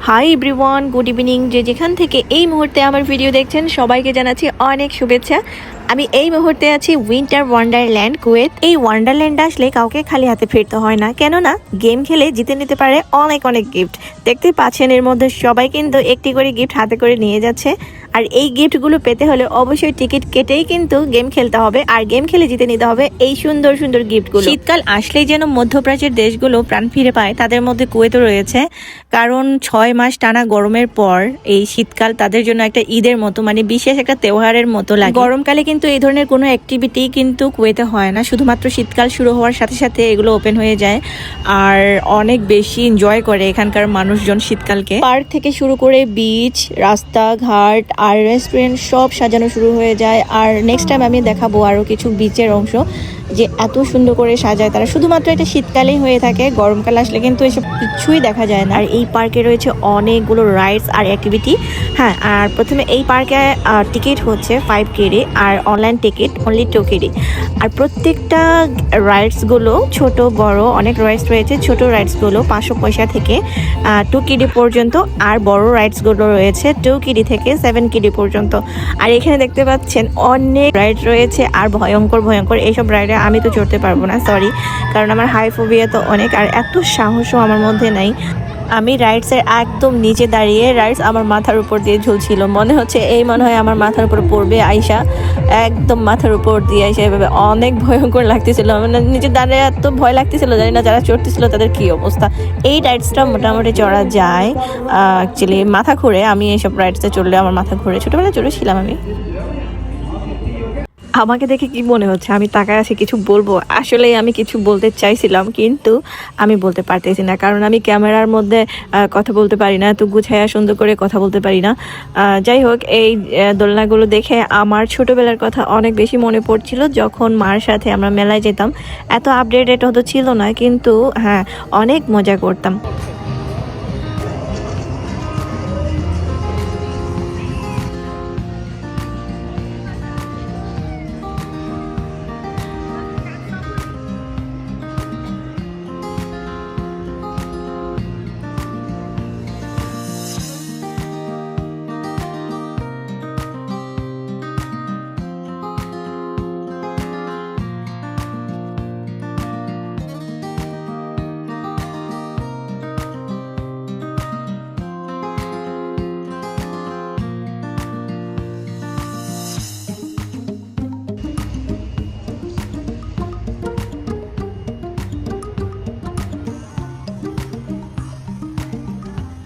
Hi everyone, good evening. যেখান থেকে এই মুহূর্তে আমার ভিডিও দেখছেন সবাইকে জানাচ্ছি অনেক শুভেচ্ছা। আমি এই মুহূর্তে আছি উইন্টার ওয়ান্ডারল্যান্ড কুয়েত। এই ওয়ান্ডারল্যান্ড আসলে কাউকে খালি হাতে ফিরতে হয় না, কেননা গেম খেলে জিতে নিতে পারে অনেক অনেক গিফট। দেখতে পাচ্ছেন এর মধ্যে সবাই কিন্তু একটি করে গিফট হাতে করে নিয়ে যাচ্ছে। আর এই গিফটগুলো পেতে হলে অবশ্যই টিকিট কেটেই কিন্তু গেম খেলতে হবে, আর গেম খেলে জিতে নিতে হবে এই সুন্দর সুন্দর গিফটগুলো। শীতকাল আসলেই যেন মধ্যপ্রাচ্যের দেশগুলো প্রাণ ফিরে পায়, তাদের মধ্যে কুয়েতও রয়েছে। কারণ 6 মাস টানা গরমের পর এই শীতকাল তাদের জন্য একটা ঈদের মতো, মানে বিশেষ একটা তেওহারের মতো লাগে। গরমকালে কিন্তু এই ধরনের কোনো অ্যাক্টিভিটি কিন্তু কুয়েতে হয় না, শুধুমাত্র শীতকাল শুরু হওয়ার সাথে সাথে এগুলো ওপেন হয়ে যায়। আর অনেক বেশি এনজয় করে এখানকার মানুষজন শীতকালকে। পার্ক থেকে শুরু করে বিচ, রাস্তাঘাট আর রেস্টুরেন্ট সব সাজানো শুরু হয়ে যায়। আর নেক্সট টাইম আমি দেখাবো আরও কিছু বিচের অংশ যে এত সুন্দর করে সাজায় তারা। শুধুমাত্র এটা শীতকালেই হয়ে থাকে, গরমকালে আসলে কিন্তু এসব কিছুই দেখা যায় না। আর এই পার্কে রয়েছে অনেকগুলো রাইডস আর অ্যাক্টিভিটি। হ্যাঁ, আর প্রথমে এই পার্কে টিকিট হচ্ছে 5 কেডি আর অনলাইন টিকিট অনলি 2 কেডি। আর প্রত্যেকটা রাইডসগুলো ছোট বড় অনেক রাইডস রয়েছে। ছোট রাইডসগুলো 500 পয়সা থেকে 2 কেডি পর্যন্ত, আর বড় রাইডসগুলো রয়েছে 2 কেডি থেকে 7 কেডি পর্যন্ত। আর এখানে দেখতে পাচ্ছেন অনেক রাইড রয়েছে, আর ভয়ঙ্কর ভয়ঙ্কর এইসব রাইডে আমি তো চড়তে পারবো না, সরি, কারণ আমার হাই ফোবিয়া তো অনেক, আর এত সাহসও আমার মধ্যে নাই। আমি রাইডসের একদম নিচে দাঁড়িয়ে রাইডস আমার মাথার উপর দিয়ে ঝুলছিল, মনে হচ্ছে মনে হয় আমার মাথার উপর পড়বে আইসা, একদম মাথার উপর দিয়ে আইসা। এভাবে অনেক ভয়ঙ্কর লাগতেছিল, মানে নিচে দাঁড়িয়ে এত ভয় লাগতেছিল, জানি না যারা চড়তেছিল তাদের কি অবস্থা। এই রাইডসটা মোটামুটি চড়া যায় অ্যাকচুয়ালি, মাথা ঘুরে। আমি এইসব রাইডসে চড়লে আমার মাথা ঘুরে, ছোটোবেলায় চড়েছিলাম আমি। আমাকে দেখে কি মনে হচ্ছে আমি তাকায় আছি কিছু বলবো? আসলে আমি কিছু বলতে চাইছিলাম কিন্তু আমি বলতে পারতেছি না, কারণ আমি ক্যামেরার মধ্যে কথা বলতে পারি না, এত গুছায়া সুন্দর করে কথা বলতে পারি না। যাই হোক, এই দোলনাগুলো দেখে আমার ছোটোবেলার কথা অনেক বেশি মনে পড়ছিল, যখন মার সাথে আমরা মেলায় যেতাম। এত আপডেটেড হতো ছিল না, কিন্তু হ্যাঁ, অনেক মজা করতাম।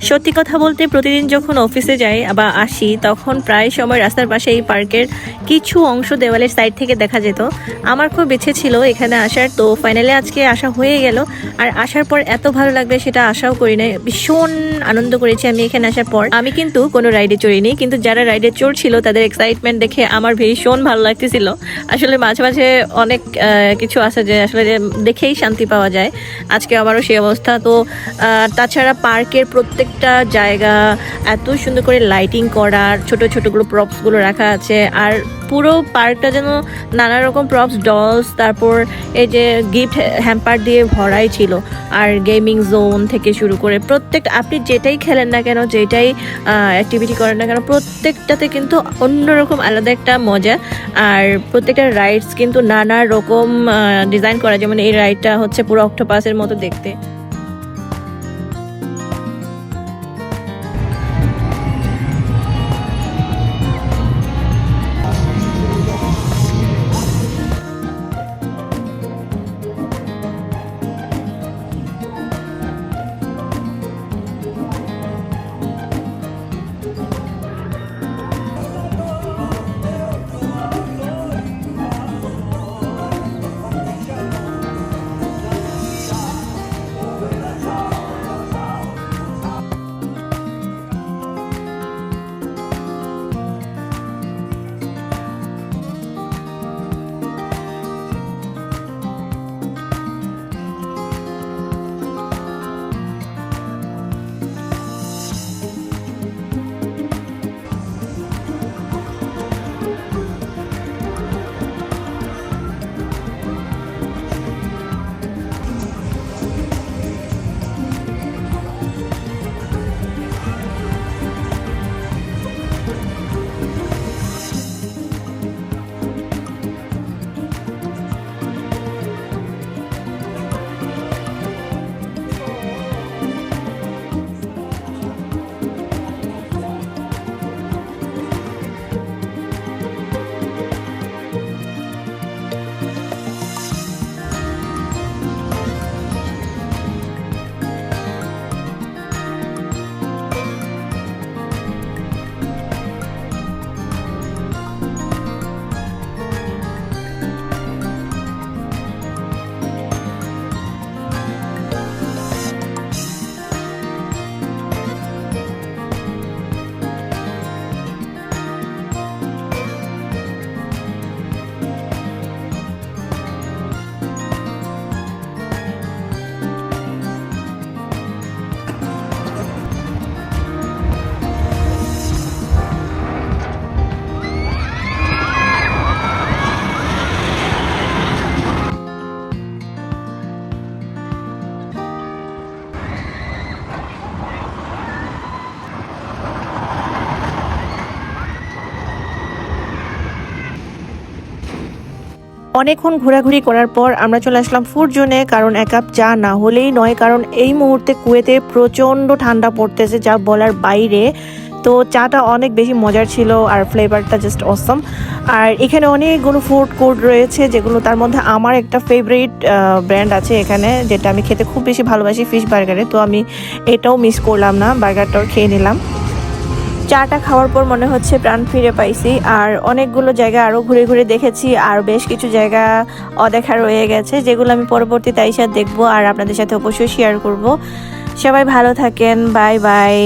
সত্যি কথা বলতে প্রতিদিন যখন অফিসে যাই বা আসি, তখন প্রায় সময় রাস্তার পাশে এই পার্কের কিছু অংশ দেওয়ালের সাইড থেকে দেখা যেত। আমার খুব ইচ্ছে ছিল এখানে আসার, তো ফাইনালি আজকে আসা হয়ে গেল। আর আসার পর এত ভালো লাগবে সেটা আশাও করি নাই, ভীষণ আনন্দ করেছি আমি এখানে আসার পর। আমি কিন্তু কোনো রাইডে চড়িনি, কিন্তু যারা রাইডে চড়ছিল তাদের এক্সাইটমেন্ট দেখে আমার ভীষণ ভালো লাগতেছিল। আসলে মাঝে মাঝে অনেক কিছু আছে যে আসলে দেখেই শান্তি পাওয়া যায়, আজকে আমারও সেই অবস্থা। তো তাছাড়া পার্কের প্রত্যেকটা জায়গা এত সুন্দর করে লাইটিং করা, ছোট ছোটগুলো প্রপসগুলো রাখা আছে। আর পুরো পার্কটা যেন নানা রকম প্রপস, ডলস, তারপর এই যে গিফট হ্যাম্পার দিয়ে ভরাই ছিল। আর গেমিং জোন থেকে শুরু করে প্রত্যেকটা, আপনি যেটাই খেলেন না কেন, যেটাই অ্যাক্টিভিটি করেন না কেন, প্রত্যেকটাতে কিন্তু অন্যরকম আলাদা একটা মজা। আর প্রত্যেকটা রাইডস কিন্তু নানা রকম ডিজাইন করা, যেমন এই রাইডটা হচ্ছে পুরো অক্টোপাসের মতো দেখতে। অনেকক্ষণ ঘোরাঘুরি করার পর আমরা চলে আসলাম ফুড জোনে, কারণ এক কাপ চা না হলেই নয়, কারণ এই মুহূর্তে কুয়েতে প্রচণ্ড ঠান্ডা পড়তেছে যা বলার বাইরে। তো চাটা অনেক বেশি মজার ছিল আর ফ্লেভারটা জাস্ট অসম। আর এখানে অনেকগুলো ফুড কোর্ট রয়েছে, যেগুলো তার মধ্যে আমার একটা ফেভারিট ব্র্যান্ড আছে এখানে, যেটা আমি খেতে খুব বেশি ভালোবাসি, ফিশ বার্গারে। তো আমি এটাও মিস করলাম না, বার্গারটাও খেয়ে নিলাম। চাটা খাওয়ার পর মনে হচ্ছে প্রাণ ফিরে পাইছি। আর অনেকগুলো জায়গা আরও ঘুরে ঘুরে দেখেছি, আর বেশ কিছু জায়গা অদেখা রয়ে গেছে, যেগুলো আমি পরবর্তীতে আইসা দেখবো আর আপনাদের সাথে অবশ্যই শেয়ার করব। সবাই ভালো থাকেন, বাই বাই।